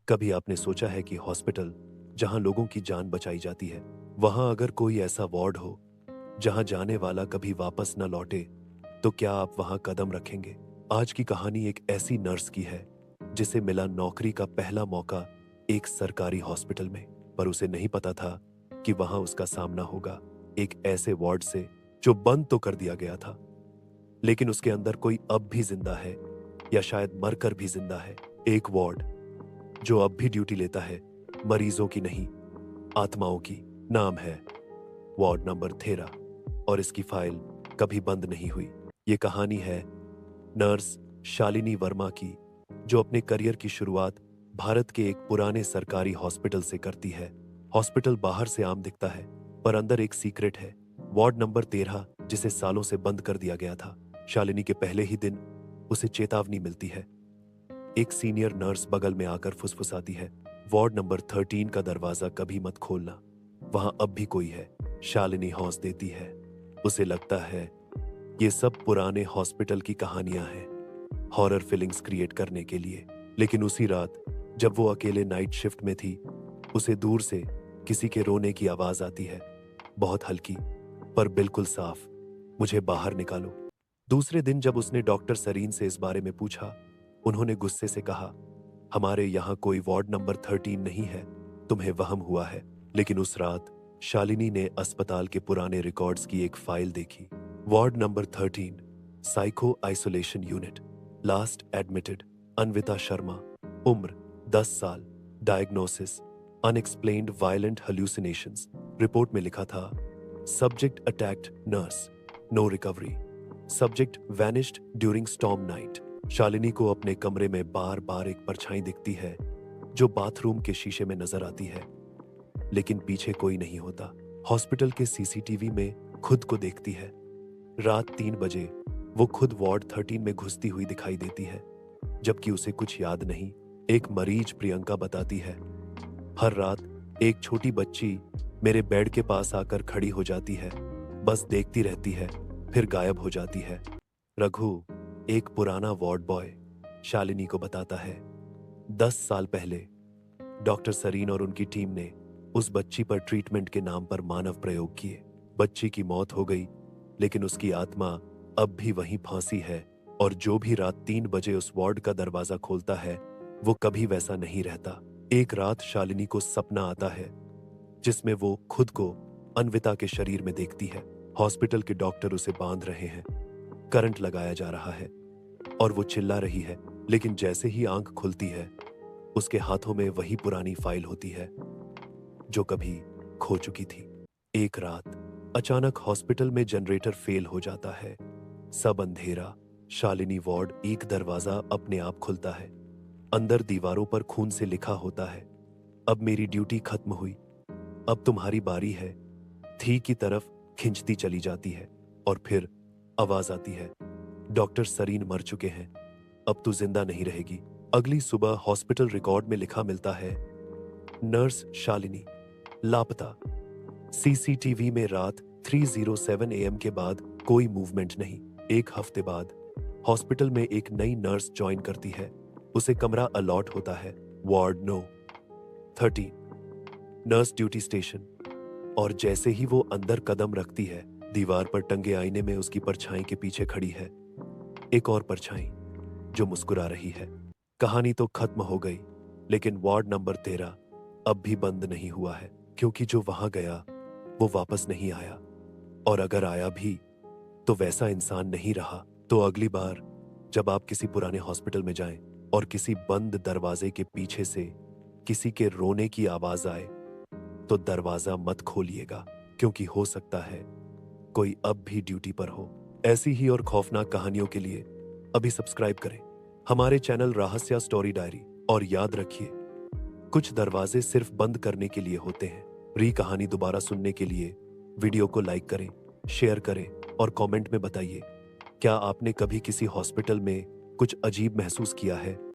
कभी आपने सोचा है कि हॉस्पिटल जहां लोगों की जान बचाई जाती है, वहां अगर कोई ऐसा वार्ड हो जहां जाने वाला कभी वापस न लौटे, तो क्या आप वहां कदम रखेंगे? आज की कहानी एक ऐसी नर्स की है जिसे मिला नौकरी का पहला मौका एक सरकारी हॉस्पिटल में, पर उसे नहीं पता था कि वहां उसका सामना होगा एक ऐसे वार्ड से जो बंद तो कर दिया गया था, लेकिन उसके अंदर कोई अब भी जिंदा है, या शायद मरकर भी जिंदा है। एक वार्ड जो अब भी ड्यूटी लेता है, मरीजों की नहीं, आत्माओं की। नाम है वार्ड नंबर 13, और इसकी फाइल कभी बंद नहीं हुई। ये कहानी है नर्स शालिनी वर्मा की, जो अपने करियर की शुरुआत भारत के एक पुराने सरकारी हॉस्पिटल से करती है। हॉस्पिटल बाहर से आम दिखता है, पर अंदर एक सीक्रेट है। वार्ड नंबर 13, जिसे सालों से बंद कर दिया गया था। शालिनी के पहले ही दिन उसे चेतावनी मिलती है। एक सीनियर नर्स बगल में आकर फुसफुसाती है, वार्ड नंबर 13 का दरवाजा कभी मत खोलना, वहां अब भी कोई है। शालिनी हौस देती है। उसे लगता है ये सब पुराने हॉस्पिटल की कहानियां हैं, हॉरर फीलिंग्स क्रिएट करने के लिए। लेकिन उसी रात जब वो अकेले नाइट शिफ्ट में थी, उसे दूर से किसी के रोने की आवाज आती है, बहुत हल्की पर बिल्कुल साफ, मुझे बाहर निकालो। दूसरे दिन जब उसने डॉक्टर सरीन से इस बारे में पूछा, उन्होंने गुस्से से कहा, हमारे यहाँ कोई वार्ड नंबर 13 नहीं है, तुम्हें वहम हुआ है। लेकिन उस रात शालिनी ने अस्पताल के पुराने रिकॉर्ड्स की एक फाइल देखी। Ward number 13, psycho isolation unit. Last admitted Anvita Sharma, उम्र 10 साल, diagnosis unexplained violent hallucinations. Report में लिखा था, subject attacked nurse, no recovery, subject vanished during storm night. Shalini को अपने कमरे में बार बार एक परछाई दिखती है जो बाथरूम के शीशे में नजर आती है, लेकिन पीछे कोई नहीं होता। हॉस्पिटल के सीसीटीवी में खुद को देखती है। रात 3 बजे वो खुद वार्ड 13 में घुसती हुई दिखाई देती है, जबकि उसे कुछ याद नहीं। एक मरीज प्रियंका बताती है, हर रात एक छोटी बच्ची मेरे बेड के पास आकर खड़ी हो जाती है, बस देखती रहती है, फिर गायब हो जाती है। रघु, एक पुराना वार्ड बॉय, शालिनी को बताता है, 10 साल पहले डॉक्टर सरीन और उनकी टीम ने उस बच्ची पर ट्रीटमेंट के नाम पर मानव प्रयोग किए। बच्ची की मौत हो गई, लेकिन उसकी आत्मा अब भी वहीं फांसी है, और जो भी रात 3 बजे उस वार्ड का दरवाजा खोलता है, वो कभी वैसा नहीं रहता। एक रात शालिनी को सपना आता है जिसमें वो खुद को अनविता के शरीर में देखती है। हॉस्पिटल के डॉक्टर उसे बांध रहे हैं, करंट लगाया जा रहा है और वो चिल्ला रही है, लेकिन जैसे ही आंख खुलती है, उसके हाथों में वही पुरानी फाइल होती है जो कभी खो चुकी थी। एक रात अचानक हॉस्पिटल में जनरेटर फेल हो जाता है, सब अंधेरा। शालिनी वार्ड एक दरवाजा अपने आप खुलता है। अंदर दीवारों पर खून से लिखा होता है, अब मेरी ड्यूटी खत्म हुई, अब तुम्हारी बारी है। थी की तरफ खिंचती चली जाती है, और फिर आवाज आती है, डॉक्टर सरीन मर चुके हैं, अब तू जिंदा नहीं रहेगी। अगली सुबह हॉस्पिटल रिकॉर्ड में लिखा मिलता है, नर्स शालिनी लापता। सीसीटीवी में रात 3:07 AM के बाद कोई मूवमेंट नहीं। एक हफ्ते बाद हॉस्पिटल में एक नई नर्स ज्वाइन करती है। उसे कमरा अलॉट होता है, ward no 13, nurse duty station. और जैसे ही वो अंदर कदम रखती है, दीवार पर टंगे आईने में उसकी परछाई के पीछे खड़ी है एक और परछाई जो मुस्कुरा रही है। कहानी तो खत्म हो गई, लेकिन वार्ड नंबर 13 अब भी बंद नहीं हुआ है, क्योंकि जो वहां गया वो वापस नहीं आया, और अगर आया भी तो वैसा इंसान नहीं रहा। तो अगली बार जब आप किसी पुराने हॉस्पिटल में जाएं और किसी बंद दरवाजे के पीछे से किसी के रोने की आवाज आए, तो दरवाजा मत खोलिएगा, क्योंकि हो सकता है कोई अब भी ड्यूटी पर हो। ऐसी ही और खौफनाक कहानियों के लिए अभी सब्सक्राइब करें हमारे चैनल रहस्य स्टोरी डायरी, और याद रखिए, कुछ दरवाजे सिर्फ बंद करने के लिए होते हैं। कहानी दोबारा सुनने के लिए वीडियो को लाइक करें, शेयर करें और कमेंट में बताइए, क्या आपने कभी किसी हॉस्पिटल में कुछ अजीब महसूस किया है?